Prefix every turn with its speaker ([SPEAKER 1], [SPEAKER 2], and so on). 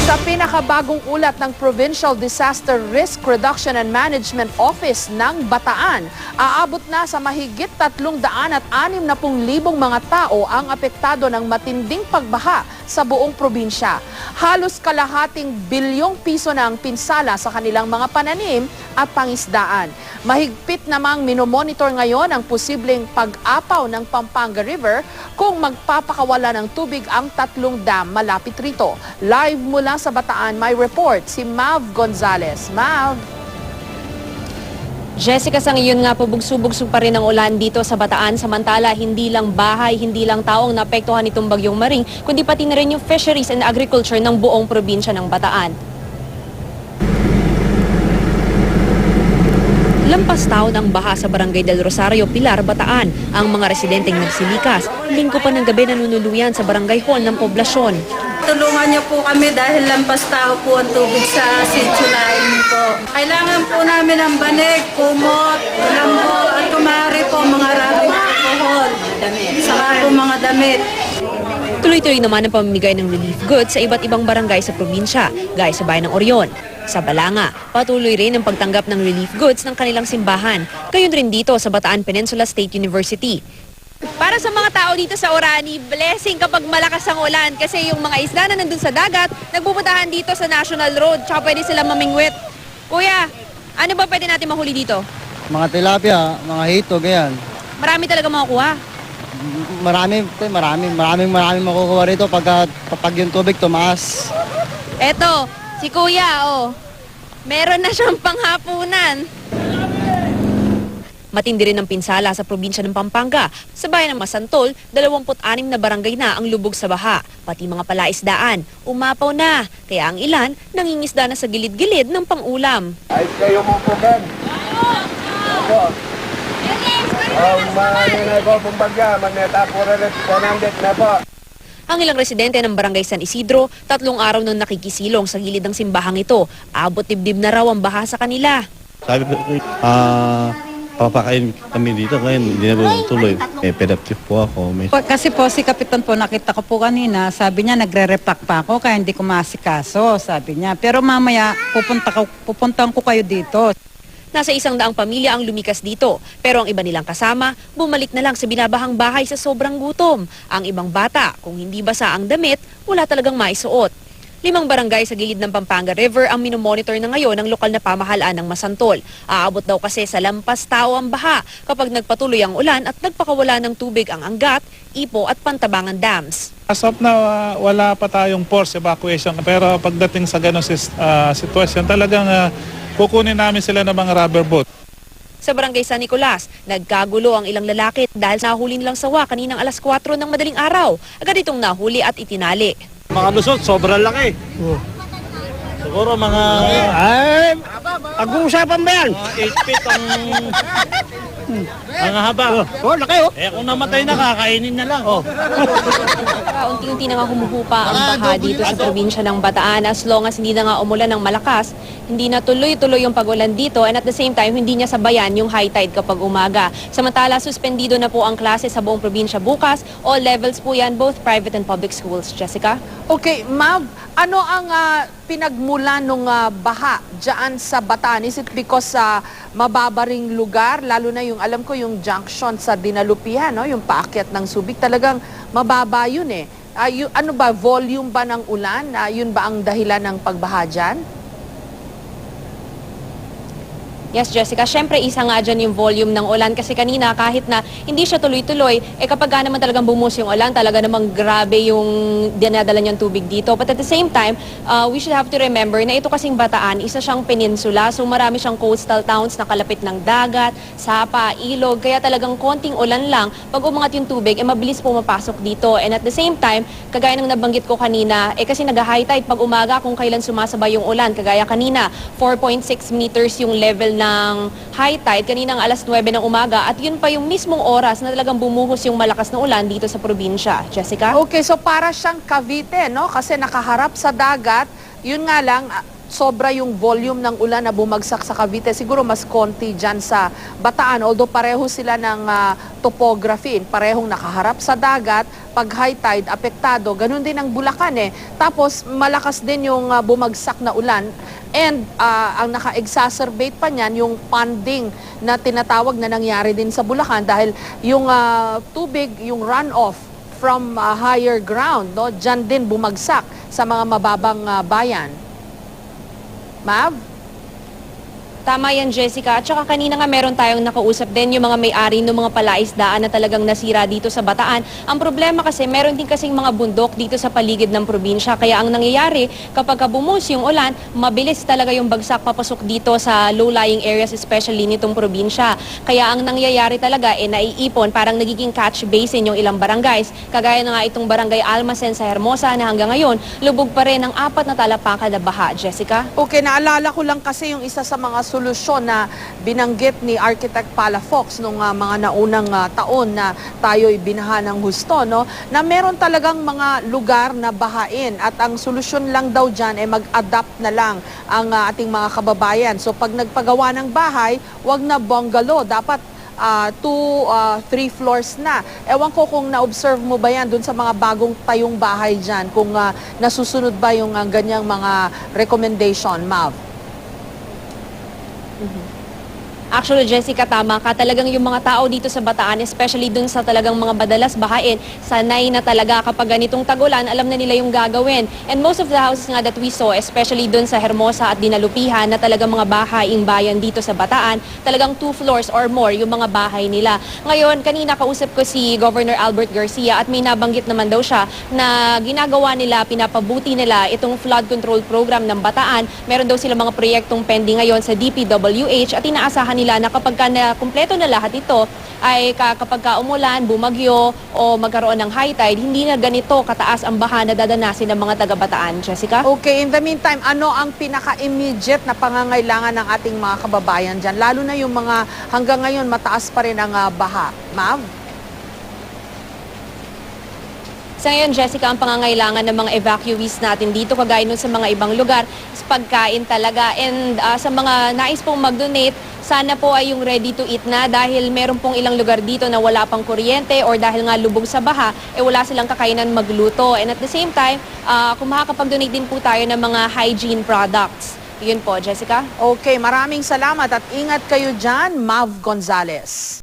[SPEAKER 1] Sa pinakabagong ulat ng Provincial Disaster Risk Reduction and Management Office ng Bataan, aabot na sa mahigit 360,000 mga tao ang apektado ng matinding pagbaha sa buong probinsya. Halos kalahating bilyong piso na ang pinsala sa kanilang mga pananim at pangisdaan. Mahigpit namang minomonitor ngayon ang posibleng pag-apaw ng Pampanga River kung magpapakawala ng tubig ang 3 dam malapit rito. Live mula sa Bataan, may report si Mav Gonzalez. Mav.
[SPEAKER 2] Jessica, sa ngayon nga po bugsug-bugsug pa rin ang ulan dito sa Bataan. Samantala, hindi lang bahay, hindi lang taong naapektuhan nitong bagyong Maring, kundi pati na rin yung fisheries and agriculture ng buong probinsya ng Bataan. Lampas taon ang baha sa Barangay del Rosario, Pilar, Bataan. Ang mga residenteng nagsilikas, linggo pa ng gabi nanunuluyan sa barangay hall ng poblasyon.
[SPEAKER 3] Tulungan niyo po kami dahil lampas tao po ang tubig sa sitio namin po. Kailangan po namin ng banig, kumot, lambo, at kumari po mga rabing alcohol, saka po mga damit.
[SPEAKER 2] Tuloy-tuloy naman ang pamimigay ng relief goods sa iba't ibang barangay sa probinsya, gaya sa bayan ng Orion. Sa Balanga, patuloy rin ang pagtanggap ng relief goods ng kanilang simbahan. Gayon rin dito sa Bataan Peninsula State University. Para sa mga tao dito sa Orani, blessing kapag malakas ang ulan kasi yung mga isda na nandun sa dagat, nagpupuntahan dito sa National Road, tsaka pwede sila mamingwit. Kuya, ano ba pwede natin mahuli dito?
[SPEAKER 4] Mga tilapia, mga hito, ganyan.
[SPEAKER 2] Marami talaga makukuha.
[SPEAKER 4] Maraming makukuha rito pag yung tubig tumaas.
[SPEAKER 2] Eto, si Kuya, oh. Meron na siyang panghapunan. Matindi rin ang pinsala sa probinsya ng Pampanga. Sa bayan ng Masantol, 26 na barangay na ang lubog sa baha. Pati mga palaisdaan, umapaw na. Kaya ang ilan, nangingisda na sa gilid-gilid ng pangulam.
[SPEAKER 5] Ayos kayo mo po, Ben. Opo. Mga po pumbagya, magneta po rin 100 na po.
[SPEAKER 2] Ang ilang residente ng barangay San Isidro, 3 araw nang nakikisilong sa gilid ng simbahang ito. Abot dibdib na raw ang baha sa kanila.
[SPEAKER 6] Sabi ko, papakain kami dito ngayon, hindi na tuloy. Pedaptive po ako.
[SPEAKER 7] Kasi po si Kapitan po, nakita ko po kanina, sabi niya nagre-repack pa ako kaya hindi ko maasikaso, sabi niya. Pero mamaya pupuntahan ko kayo dito.
[SPEAKER 2] Nasa 100 pamilya ang lumikas dito, pero ang iba nilang kasama, bumalik na lang sa binabahang bahay sa sobrang gutom. Ang ibang bata, kung hindi basa ang damit, wala talagang maisuot. 5 barangay sa gilid ng Pampanga River ang minomonitor na ngayon ng lokal na pamahalaan ng Masantol. Aabot daw kasi sa lampas tao ang baha kapag nagpatuloy ang ulan at nagpakawala ng tubig ang Angat, Ipo at Pantabangan dams.
[SPEAKER 8] As of now, wala pa tayong force evacuation pero pagdating sa ganong sitwasyon talagang kukunin namin sila ng mga rubber boat.
[SPEAKER 2] Sa barangay San Nicolas, nagkagulo ang ilang lalaki dahil nahuli nilang sawa kaninang alas 4 ng madaling araw. Agad itong nahuli at itinali.
[SPEAKER 6] Mga lusot, sobrang laki. Siguro mga...
[SPEAKER 4] Ay, pag-uusapan ba yan?
[SPEAKER 6] 8 feet ang haba.
[SPEAKER 4] Laki oh.
[SPEAKER 6] Kung namatay na, kakainin na lang.
[SPEAKER 2] Unti-unti na nga humuhupa ang baha dito sa probinsya ng Bataan. As long as hindi na nga umulan ng malakas, hindi na tuloy-tuloy yung pag-ulan dito and at the same time, hindi niya sabayan yung high tide kapag umaga. Samantala, suspendido na po ang klase sa buong probinsya bukas. All levels po yan, both private and public schools. Jessica?
[SPEAKER 1] Okay, Mav, ano ang pinagmulan ng baha dyan sa Bataan? Is it because sa mababaring lugar, lalo na yung alam ko yung junction sa Dinalupihan, no? Yung paakyat ng Subic, talagang mababa yun eh. Ano ba, volume ba ng ulan? Yun ba ang dahilan ng pagbaha dyan?
[SPEAKER 2] Yes, Jessica. Siyempre, isa nga dyan yung volume ng ulan kasi kanina kahit na hindi siya tuloy-tuloy, kapag naman talagang bumus yung ulan, talaga namang grabe yung dinadala niyang tubig dito. But at the same time, we should have to remember na ito kasing Bataan, isa siyang peninsula. So marami siyang coastal towns na kalapit ng dagat, sapa, ilog. Kaya talagang konting ulan lang, pag umangat yung tubig, mabilis pumapasok dito. And at the same time, kagaya ng nabanggit ko kanina, kasi nag-high tide pag umaga kung kailan sumasabay yung ulan. Kagaya kanina, 4.6 meters yung level ng high tide kaninang alas 9 ng umaga at yun pa yung mismong oras na talagang bumuhos yung malakas na ulan dito sa probinsya. Jessica?
[SPEAKER 1] Okay, so para siyang Cavite, no? Kasi nakaharap sa dagat, yun nga lang, sobra yung volume ng ulan na bumagsak sa Cavite. Siguro mas konti dyan sa Bataan. Although pareho sila ng topography. Parehong nakaharap sa dagat. Pag high tide, apektado. Ganun din ang Bulacan eh. Tapos malakas din yung bumagsak na ulan. And ang naka-exacerbate pa niyan yung ponding na tinatawag na nangyari din sa Bulacan dahil yung tubig, yung runoff from higher ground, no, dyan din bumagsak sa mga mababang bayan. Mav?
[SPEAKER 2] Tama yan, Jessica. At saka kanina nga meron tayong nakausap din yung mga may-ari ng mga palaisdaan na talagang nasira dito sa Bataan. Ang problema kasi, meron din kasing mga bundok dito sa paligid ng probinsya. Kaya ang nangyayari, kapag bumus yung ulan, mabilis talaga yung bagsak papasok dito sa low-lying areas, especially nitong probinsya. Kaya ang nangyayari talaga, naiipon, parang nagiging catch basin yung ilang barangays. Kagaya na nga itong barangay Almacen sa Hermosa na hanggang ngayon, lubog pa rin ang 4 na talapakan na baha, Jessica.
[SPEAKER 1] Okay, naalala ko lang kasi yung isa sa mga solusyon na binanggit ni Architect Palafox nung mga naunang taon na tayo'y binaha ng husto, no? Na meron talagang mga lugar na bahain at ang solusyon lang daw dyan ay mag-adapt na lang ang ating mga kababayan. So pag nagpagawa ng bahay, wag na bungalow, dapat 2, 3 floors na. Ewan ko kung na-observe mo ba yan dun sa mga bagong tayong bahay dyan, kung nasusunod ba yung ganyang mga recommendation, Mav?
[SPEAKER 2] Actually, Jessica, tama ka. Talagang yung mga tao dito sa Bataan, especially dun sa talagang mga madalas bahain, sanay na talaga kapag ganitong tagulan, alam na nila yung gagawin. And most of the houses nga that we saw, especially dun sa Hermosa at Dinalupihan, na talagang mga bahaing bayan dito sa Bataan, talagang 2 floors or more yung mga bahay nila. Ngayon, kanina kausap ko si Governor Albert Garcia at may nabanggit naman daw siya na ginagawa nila, pinapabuti nila itong flood control program ng Bataan. Meron daw sila mga proyektong pending ngayon sa DPWH at inaasahan nila na kapag na kumpleto na lahat ito ay kapag umulan, bumagyo o magkaroon ng high tide, hindi na ganito kataas ang baha na dadanasin ng mga taga-Bataan. Jessica?
[SPEAKER 1] Okay, in the meantime, ano ang pinaka-immediate na pangangailangan ng ating mga kababayan dyan? Lalo na yung mga hanggang ngayon mataas pa rin ang baha. Mav?
[SPEAKER 2] Sa ngayon, Jessica, ang pangangailangan ng mga evacuees natin dito, kagaya nun sa mga ibang lugar, is pagkain talaga. And sa mga nais pong mag-donate, sana po ay yung ready to eat na dahil meron pong ilang lugar dito na wala pang kuryente or dahil nga lubog sa baha, wala silang kakainan magluto. And at the same time, kung makakapag-donate din po tayo ng mga hygiene products. Yun po, Jessica.
[SPEAKER 1] Okay, maraming salamat at ingat kayo dyan, Mav Gonzalez.